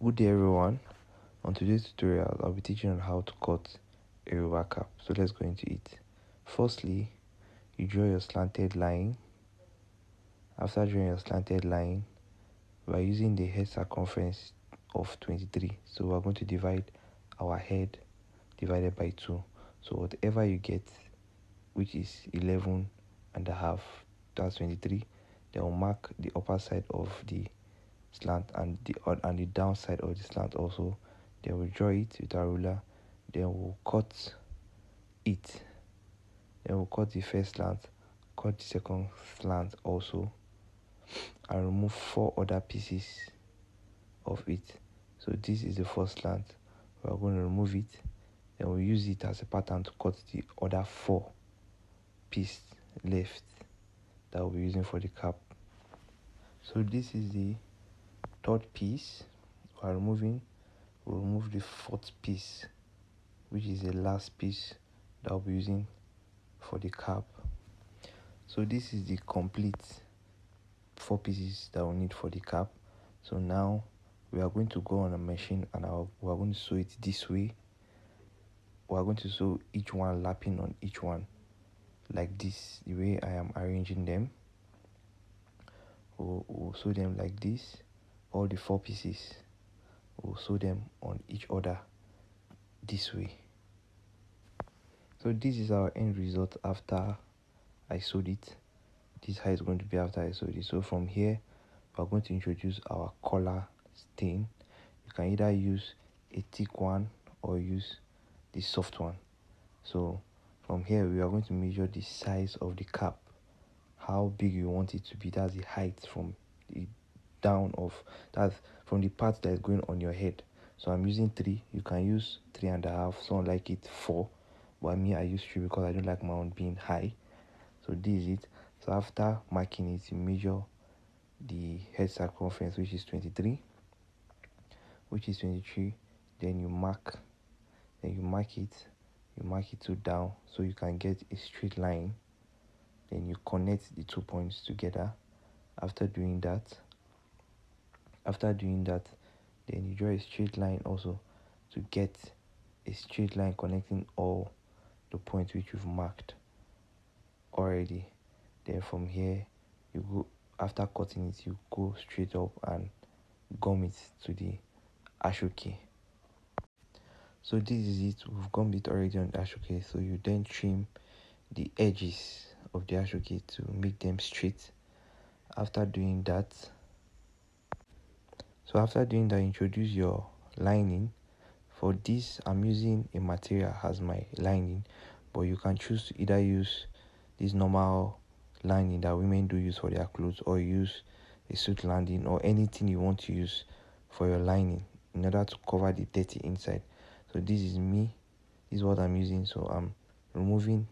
Good day everyone. On today's tutorial, I'll be teaching on how to cut a Yoruba cap. So let's go into it. Firstly, you draw your slanted line. After drawing your slanted line, we're using the head circumference of 23. So we're going to divide our head divided by 2. So whatever you get, which is 11 and a half, that's 23, then we'll mark the upper side of the slant and the downside of the slant also. Then we'll draw it with our ruler. Then we'll cut it. Then we'll cut the first slant, cut the second slant also, and remove 4 other pieces of it. So this is the first slant. We're going to remove it. Then we'll use it as a pattern to cut the other 4 pieces left that we'll be using for the cap. So this is the third piece we're removing. We'll remove the 4th piece, which is the last piece that we'll be using for the cap. So this is the complete 4 pieces that we need for the cap. So now we are going to go on a machine and we are going to sew it this way. We are going to sew each one lapping on each one like this, the way I am arranging them. We'll sew them like this. All the 4 pieces, we'll sew them on each other this way. So this is our end result after I sewed it. This is how it's going to be after I sewed it. So from here, we're going to introduce our collar stain. You can either use a thick one or use the soft one. So from here, we are going to measure the size of the cap, how big you want it to be. That's the height from the that's from the part that is going on your head. So I'm using 3. You can use 3.5. Some like it 4, but me, I use 3 because I don't like my own being high. So this is it. So after marking it, you measure the head circumference, which is 23, then you mark it to down so you can get a straight line. Then you connect the 2 points together. After doing that, then you draw a straight line also to get a straight line connecting all the points which you've marked already. Then from here, you go, after cutting it, you go straight up and gum it to the ashoke. So this is it. We've gummed it already on the ashoke. So you then trim the edges of the ashoke to make them straight. After doing that, introduce your lining. For this, I'm using a material as my lining, but you can choose to either use this normal lining that women do use for their clothes, or use a suit lining, or anything you want to use for your lining in order to cover the dirty inside. So this is what I'm using. So I'm removing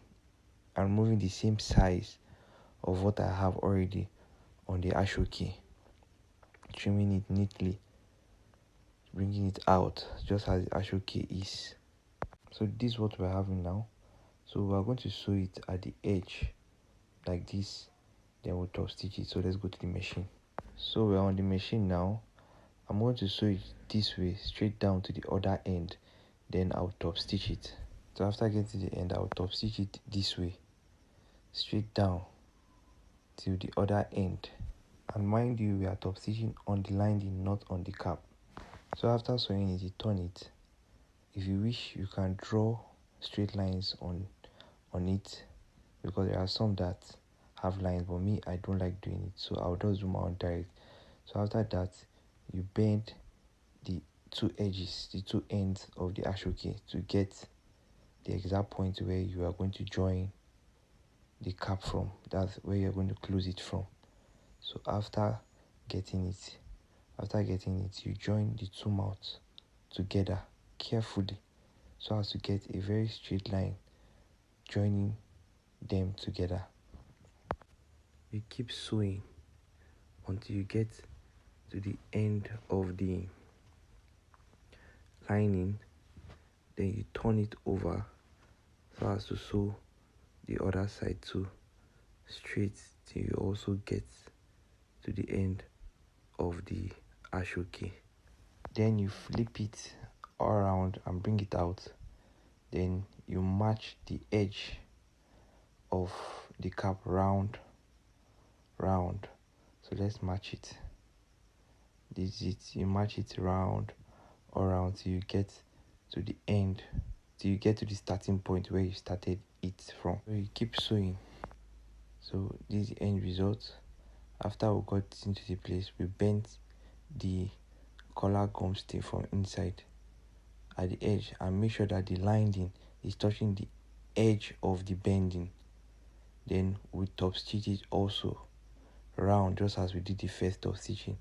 the same size of what I have already on the ashoke, trimming it neatly, bringing it out just as the ashoke is. So this is what we're having now. So we're going to sew it at the edge like this, then we'll top stitch it. So let's go to the machine. So we're on the machine now. I'm going to sew it this way straight down to the other end, then I'll top stitch it. So after getting to the end, I'll top stitch it this way straight down to the other end. And mind you, we are top stitching on the lining, not on the cap. So after sewing it, you turn it. If you wish, you can draw straight lines on it, because there are some that have lines, but me, I don't like doing it, so I'll just do my own direct. So after that, you bend the 2 edges, the 2 ends of the ashoke to get the exact point where you are going to join the cap from. That's where you're going to close it from. So after getting it, you join the 2 mouths together carefully so as to get a very straight line joining them together. You keep sewing until you get to the end of the lining, then you turn it over so as to sew the other side too, straight till you also get to the end of the ashoke. Then you flip it all around and bring it out. Then you match the edge of the cap round. So let's match it. This is it. You match it round around till you get to the end, till you get to the starting point where you started it from. So you keep sewing. So this is the end result. After we got it into the place, we bent the collar gum stay from inside at the edge and make sure that the lining is touching the edge of the bending. Then we top stitch it also round, just as we did the first top stitching.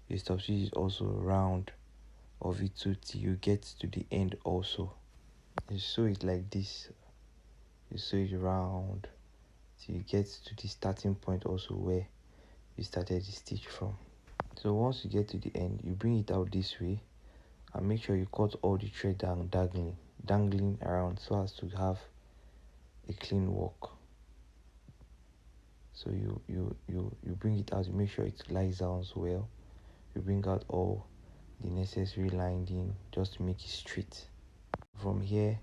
You top stitch it also round of it too till you get to the end also. You sew it like this. You sew it round till you get to the starting point also where you started the stitch from. So once you get to the end, you bring it out this way and make sure you cut all the thread down dangling around so as to have a clean work. So you bring it out, you make sure it lies down well. You bring out all the necessary lining just to make it straight. From here,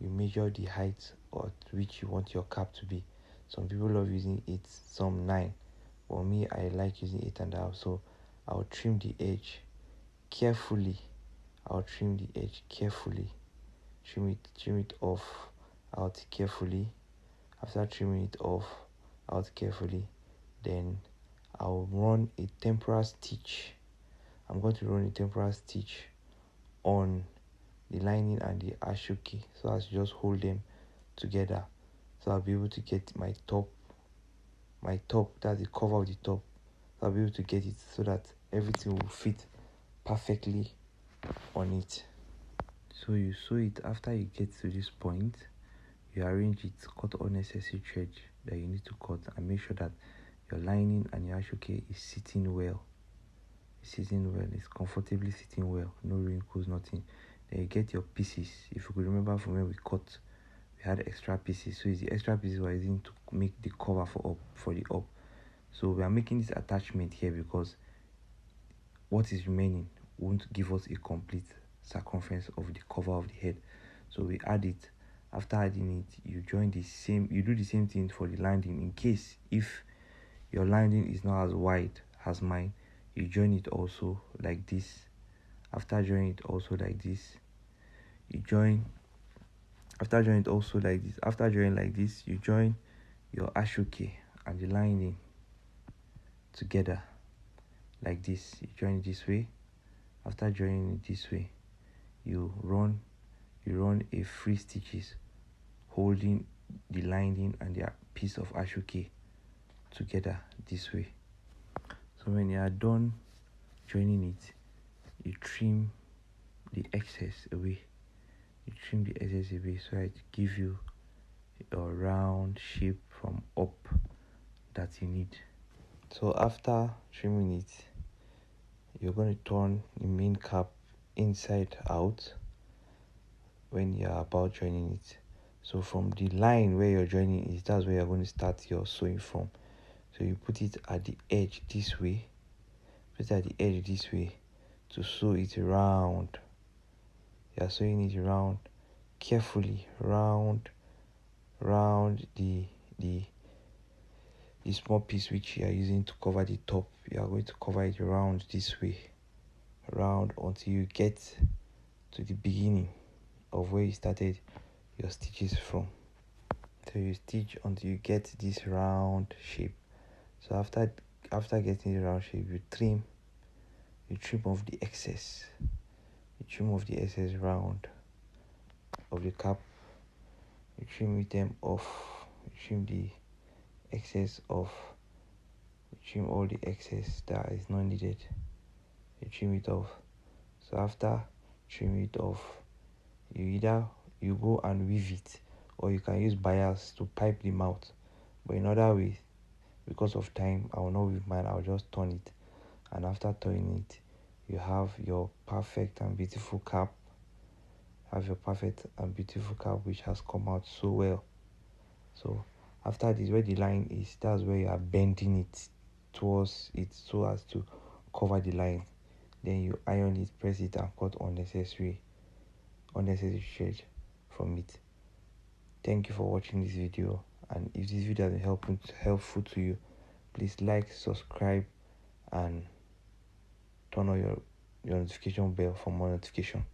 you measure the height at which you want your cap to be. Some people love using 8, some 9. For me, I like using 8.5. So I'll trim the edge carefully. Trim it off out carefully. After trimming it off out carefully, then I'll run a temporal stitch. I'm going to run a temporal stitch on the lining and the ashoke so as to just hold them together. So I'll be able to get my top, that's the cover of the top. So I'll be able to get it so that everything will fit perfectly on it. So you sew it. After you get to this point, you arrange it, cut all necessary thread that you need to cut, and make sure that your lining and your ashoke is sitting well. It's comfortably sitting well, no wrinkles, nothing. Then you get your pieces. If you could remember from when we cut, we had extra pieces. So it's the extra pieces we're using to make the cover for the up. So we are making this attachment here because what is remaining won't give us a complete circumference of the cover of the head. So we add it. After adding it, you do the same thing for the lining. In case if your lining is not as wide as mine, you join it also like this. After joining it also like this, after joining like this, you join your ashoke and the lining together like this. You join it this way. After joining it this way, you run a free stitches holding the lining and the piece of ashoke together this way. So when you are done joining it, you trim the excess away. So it give you a round shape from up that you need. So after trimming it, you're going to turn the main cap inside out when you're about joining it. So from the line where you're joining it, that's where you're going to start your sewing from. So you put it at the edge this way. To sew it round. You're sewing it round carefully, round the small piece which you are using to cover the top. You are going to cover it round this way, round until you get to the beginning of where you started your stitches from. So you stitch until you get this round shape. So after getting the round shape, you trim off the excess. You trim off the excess round of the cap. You trim them off. You trim the excess off. You trim all the excess that is not needed. You trim it off. So after trimming it off, you go and weave it, or you can use bias to pipe the mouth. But in other ways, because of time, I will not weave mine. I'll just turn it, and after turning it, you have your perfect and beautiful cap. Which has come out so well. So after this, where the line is, that's where you are bending it towards it so as to cover the line. then you iron it, press it, and cut unnecessary thread from it. Thank you for watching this video, and if this video has been helpful to you, please like, subscribe, and turn on your notification bell for more notification.